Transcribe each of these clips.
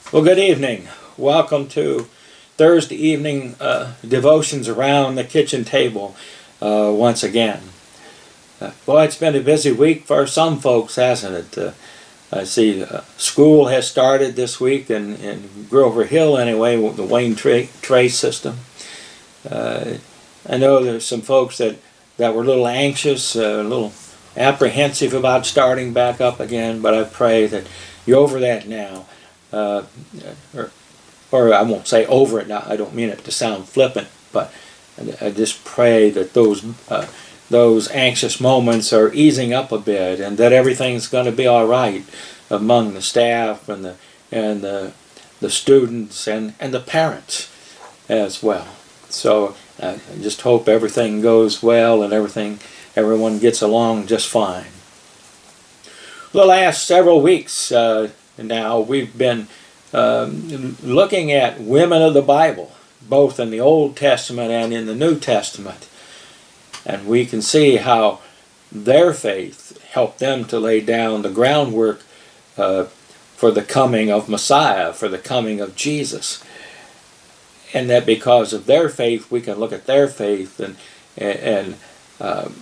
Well, good evening. Welcome to Thursday evening devotions around the kitchen table once again. Boy, it's been a busy week for some folks, hasn't it? I see school has started this week in Grover Hill anyway, with the Wayne Tray system. I know there's some folks that were a little anxious, a little apprehensive about starting back up again, but I pray that you're over that now. Or I won't say over it now. I don't mean it to sound flippant, but I just pray that those anxious moments are easing up a bit, and that everything's going to be all right among the staff and the students and the parents as well. So I just hope everything goes well and everyone gets along just fine. The last several weeks now we've been looking at women of the Bible, both in the Old Testament and in the New Testament. And we can see how their faith helped them to lay down the groundwork for the coming of Messiah, for the coming of Jesus. And that because of their faith, we can look at their faith and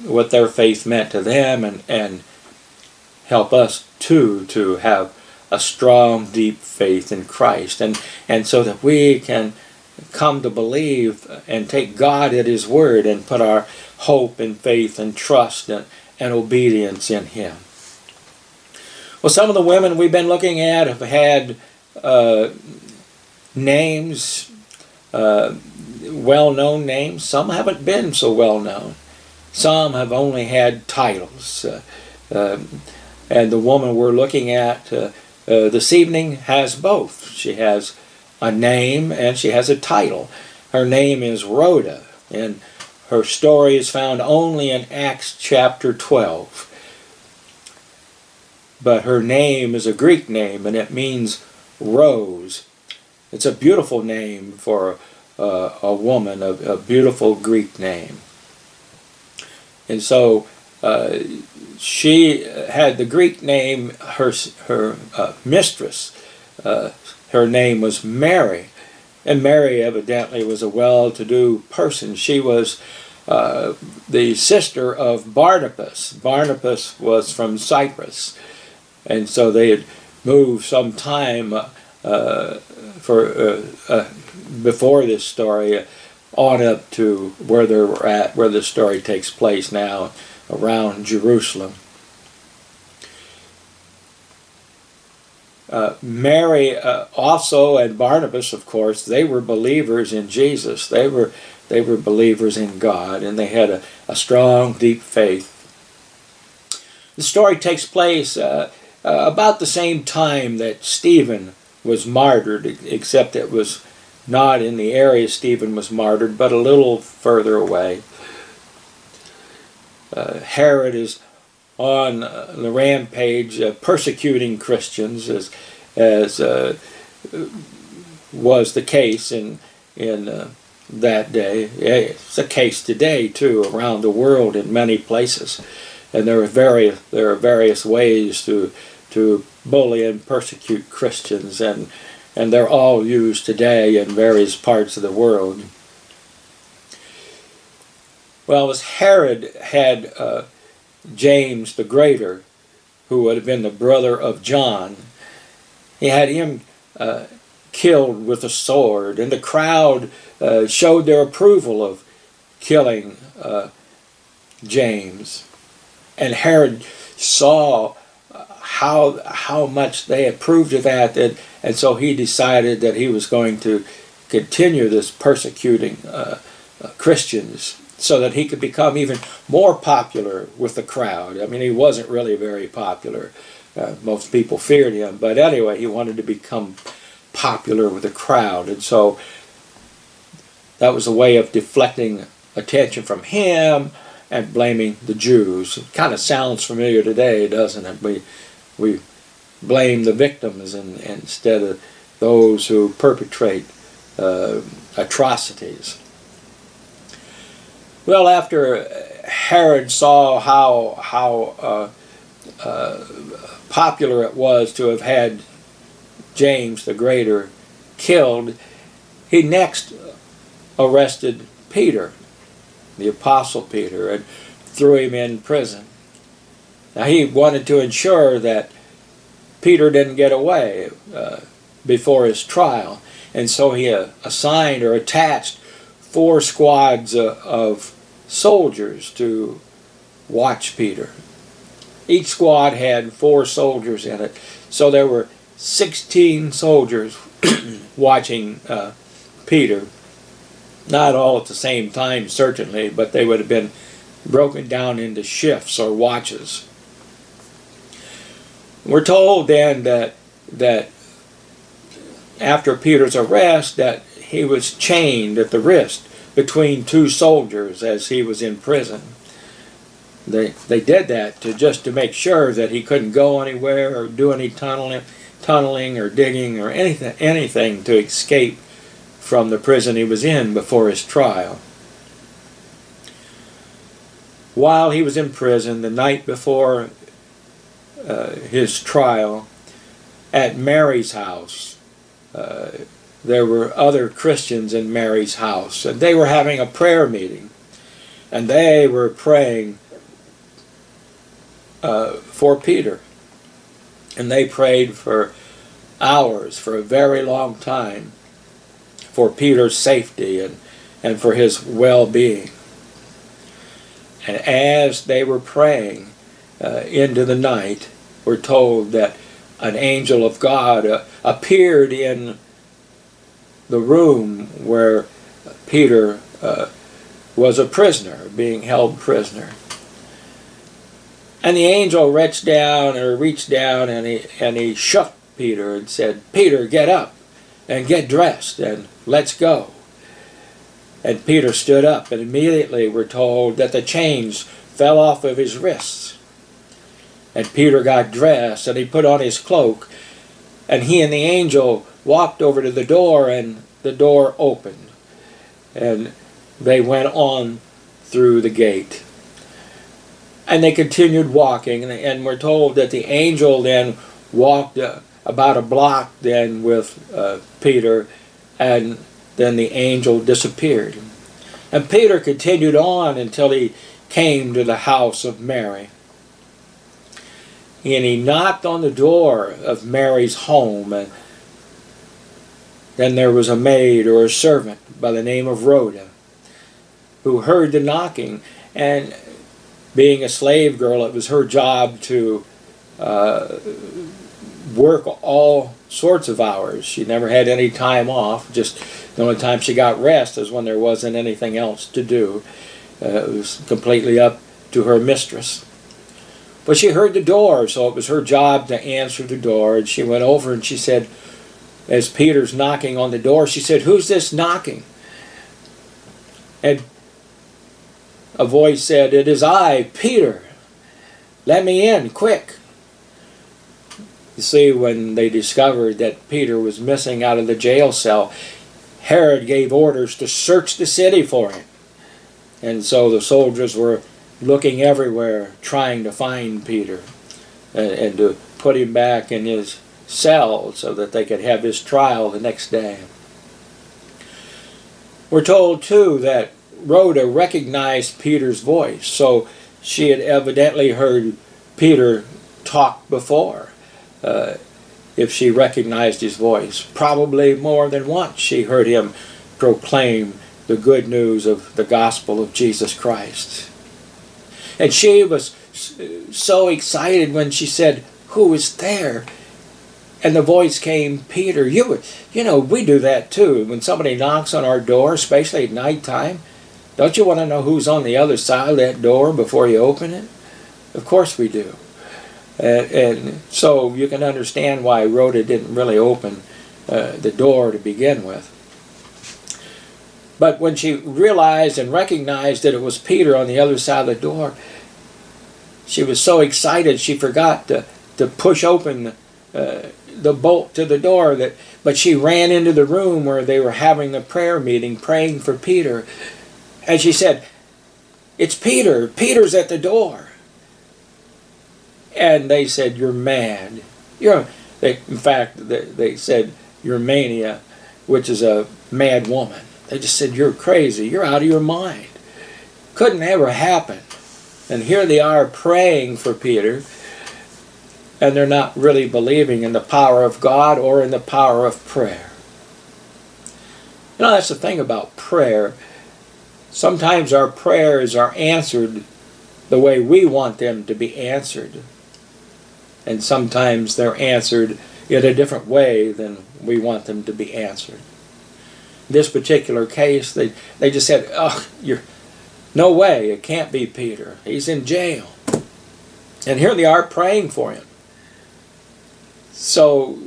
what their faith meant to them and help us too to have a strong, deep faith in Christ, and so that we can come to believe and take God at His word and put our hope and faith and trust and obedience in Him. Well, some of the women we've been looking at have had names, well-known names. Some haven't been so well-known. Some have only had titles. And the woman we're looking at this evening has both. She has a name and she has a title. Her name is Rhoda, and her story is found only in Acts chapter 12. But her name is a Greek name, and it means rose. It's a beautiful name for a woman, a beautiful Greek name. And so she had the Greek name, her mistress, her name was Mary. And Mary evidently was a well-to-do person. She was the sister of Barnabas. Barnabas was from Cyprus. And so they had moved some time before this story on up to where they were at, where the story takes place now, around Jerusalem. Mary also, and Barnabas, of course, they were believers in Jesus. They were believers in God, and they had a strong, deep faith. The story takes place about the same time that Stephen was martyred, except it was not in the area Stephen was martyred, but a little further away. Herod is on the rampage, persecuting Christians, as was the case in that day. It's a case today too, around the world in many places, and there are various ways to bully and persecute Christians, and they're all used today in various parts of the world. Well, as Herod had James the Greater, who would have been the brother of John, he had him killed with a sword, and the crowd showed their approval of killing James. And Herod saw how much they approved of that, and so he decided that he was going to continue this persecuting Christians, so that he could become even more popular with the crowd. I mean, he wasn't really very popular. Most people feared him. But anyway, he wanted to become popular with the crowd. And so that was a way of deflecting attention from him and blaming the Jews. It kind of sounds familiar today, doesn't it? We blame the victims instead of those who perpetrate atrocities. Well, after Herod saw how popular it was to have had James the Greater killed, he next arrested Peter, the Apostle Peter, and threw him in prison. Now he wanted to ensure that Peter didn't get away before his trial, and so he assigned or attached 4 squads of soldiers to watch Peter. Each squad had 4 soldiers in it, so there were 16 soldiers watching Peter. Not all at the same time, certainly, but they would have been broken down into shifts or watches. We're told then that after Peter's arrest, that he was chained at the wrist between 2 soldiers as he was in prison. They did that just to make sure that he couldn't go anywhere or do any tunneling or digging or anything to escape from the prison he was in before his trial. While he was in prison, the night before his trial, at Mary's house, there were other Christians in Mary's house, and they were having a prayer meeting, and they were praying for Peter, and they prayed for hours, for a very long time, for Peter's safety and for his well-being. And as they were praying into the night, we're told that an angel of God appeared in the room where Peter was a prisoner, being held prisoner. And the angel reached down and he shook Peter and said, "Peter, get up and get dressed and let's go." And Peter stood up, and immediately we're told that the chains fell off of his wrists. And Peter got dressed, and he put on his cloak, and he and the angel walked over to the door, and the door opened. And they went on through the gate. And they continued walking, and we're told that the angel then walked about a block then with Peter, and then the angel disappeared. And Peter continued on until he came to the house of Mary. And he knocked on the door of Mary's home, and then there was a maid or a servant by the name of Rhoda who heard the knocking, and being a slave girl, it was her job to work all sorts of hours. She never had any time off. Just the only time she got rest is when there wasn't anything else to do. It was completely up to her mistress. But she heard the door, so it was her job to answer the door. And she went over and she said, as Peter's knocking on the door, she said, "Who's this knocking?" And a voice said, "It is I, Peter. Let me in, quick." You see, when they discovered that Peter was missing out of the jail cell, Herod gave orders to search the city for him. And so the soldiers were looking everywhere, trying to find Peter and to put him back in his cell so that they could have his trial the next day. We're told, too, that Rhoda recognized Peter's voice, so she had evidently heard Peter talk before. If she recognized his voice, probably more than once she heard him proclaim the good news of the gospel of Jesus Christ. And she was so excited when she said, "Who is there?" And the voice came, "Peter." You know, we do that too. When somebody knocks on our door, especially at nighttime, don't you want to know who's on the other side of that door before you open it? Of course we do. And so you can understand why Rhoda didn't really open the door to begin with. But when she realized and recognized that it was Peter on the other side of the door, she was so excited she forgot to push open the bolt to the door. But she ran into the room where they were having the prayer meeting, praying for Peter. And she said, "It's Peter. Peter's at the door." And they said, "You're mad." In fact, they said, "You're mania," which is a mad woman. They just said, "You're crazy. You're out of your mind. Couldn't ever happen." And here they are praying for Peter, and they're not really believing in the power of God or in the power of prayer. You know, that's the thing about prayer. Sometimes our prayers are answered the way we want them to be answered. And sometimes they're answered in a different way than we want them to be answered. In this particular case, they just said, "Oh, no way, it can't be Peter. He's in jail." And here they are praying for him. So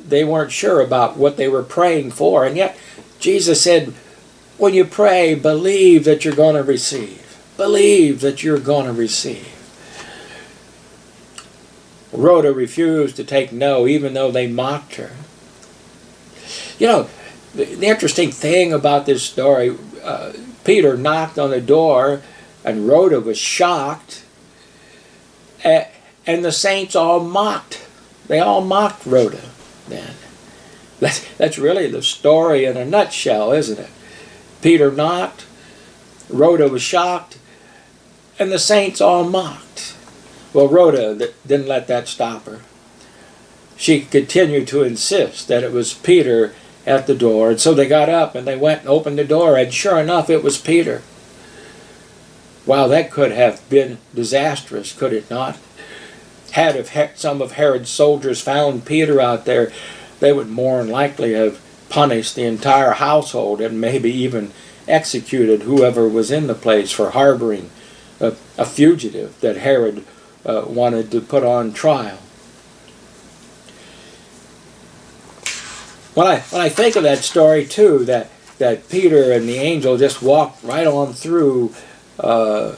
they weren't sure about what they were praying for. And yet Jesus said, when you pray, believe that you're going to receive. Believe that you're going to receive. Rhoda refused to take no, even though they mocked her. You know, the interesting thing about this story, Peter knocked on the door, and Rhoda was shocked, and the saints all mocked. They all mocked Rhoda then. That's really the story in a nutshell, isn't it? Peter knocked, Rhoda was shocked, and the saints all mocked. Well, Rhoda didn't let that stop her. She continued to insist that it was Peter at the door, and so they got up and they went and opened the door, and sure enough, it was Peter. Wow, that could have been disastrous, could it not? Had some of Herod's soldiers found Peter out there, they would more than likely have punished the entire household and maybe even executed whoever was in the place for harboring a fugitive that Herod wanted to put on trial. When I think of that story too, that Peter and the angel just walked right on through the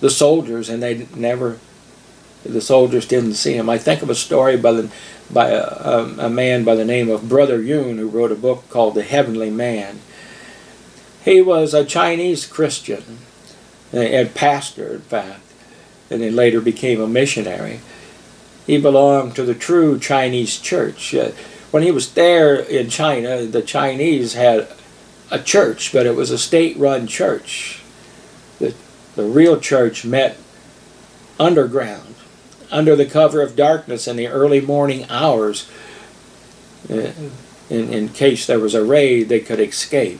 soldiers, and the soldiers didn't see him. I think of a story by a man by the name of Brother Yun, who wrote a book called The Heavenly Man. He was a Chinese Christian, and pastor, in fact, and he later became a missionary. He belonged to the true Chinese church. When he was there in China, the Chinese had a church, but it was a state-run church. The real church met underground, under the cover of darkness in the early morning hours. In case there was a raid, they could escape.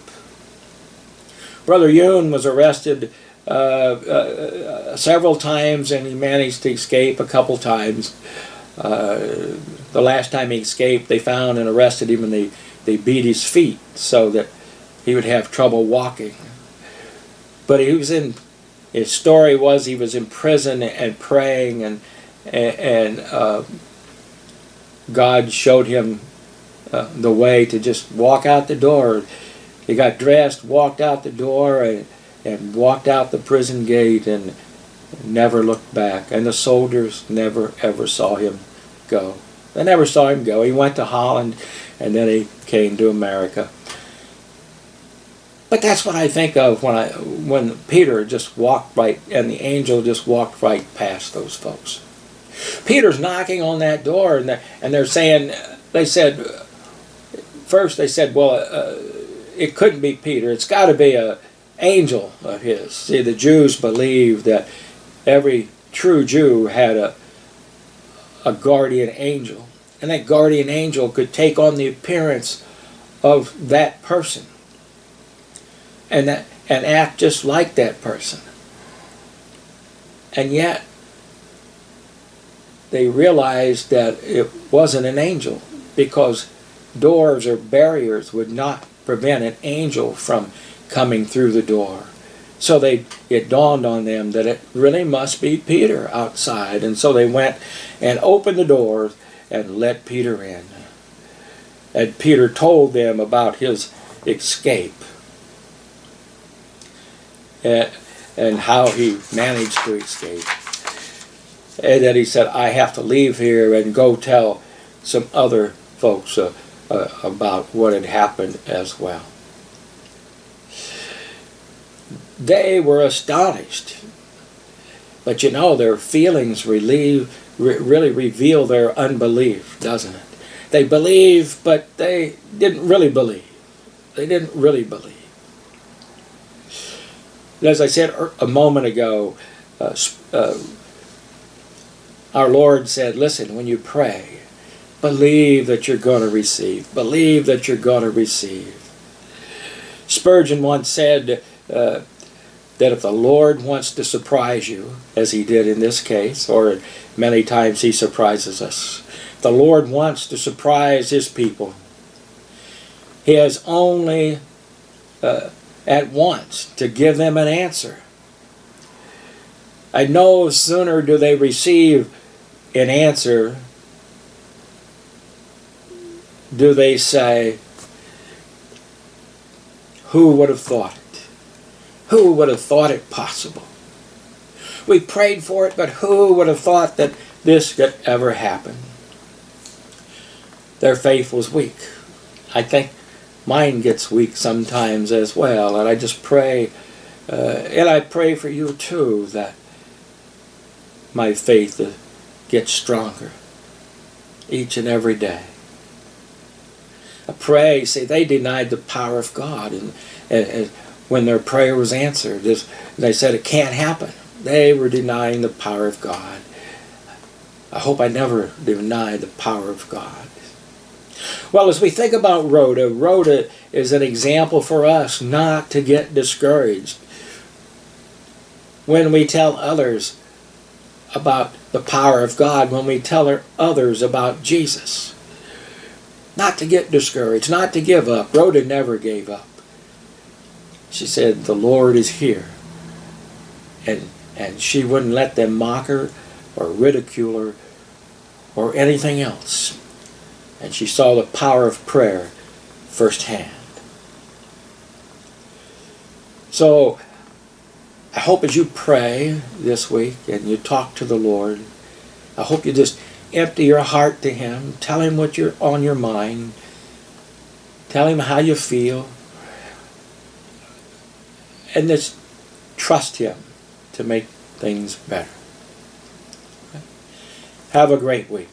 Brother Yun was arrested several times, and he managed to escape a couple times. The last time he escaped, they found and arrested him, and they beat his feet so that he would have trouble walking. But his story was he was in prison and praying, and God showed him the way to just walk out the door. He got dressed, walked out the door, and walked out the prison gate, and never looked back. And the soldiers never ever saw him go. They never saw him go. He went to Holland, and then he came to America. But that's what I think of when Peter just walked right, and the angel just walked right past those folks. Peter's knocking on that door, and they're saying, first they said, well, it couldn't be Peter. It's got to be an angel of his. See, the Jews believed that every true Jew had a guardian angel, and that guardian angel could take on the appearance of that person and act just like that person. And yet they realized that it wasn't an angel, because doors or barriers would not prevent an angel from coming through the door. So it dawned on them that it really must be Peter outside. And so they went and opened the doors and let Peter in. And Peter told them about his escape and how he managed to escape. And then he said, I have to leave here and go tell some other folks about what had happened as well. They were astonished. But you know, their feelings relieved really reveal their unbelief, doesn't it? They believe, but they didn't really believe. They didn't really believe. As I said a moment ago, our Lord said, listen, when you pray, believe that you're going to receive. Believe that you're going to receive. Spurgeon once said that if the Lord wants to surprise you, as he did in this case, or many times he surprises us, if the Lord wants to surprise his people, he has only at once to give them an answer. I no sooner do they receive an answer, do they say, who would have thought it? Who would have thought it possible? We prayed for it, but who would have thought that this could ever happen? Their faith was weak. I think mine gets weak sometimes as well, and I just pray, and I pray for you too, that my faith gets stronger each and every day. I pray, see, they denied the power of God, and when their prayer was answered, they said it can't happen. They were denying the power of God. I hope I never deny the power of God. Well, as we think about Rhoda, Rhoda is an example for us not to get discouraged when we tell others about the power of God, when we tell others about Jesus. Not to get discouraged, not to give up. Rhoda never gave up. She said, the Lord is here. And she wouldn't let them mock her or ridicule her or anything else. And she saw the power of prayer firsthand. So, I hope as you pray this week and you talk to the Lord, I hope you just empty your heart to Him. Tell Him what's on your mind. Tell Him how you feel. And just trust Him to make things better. Have a great week.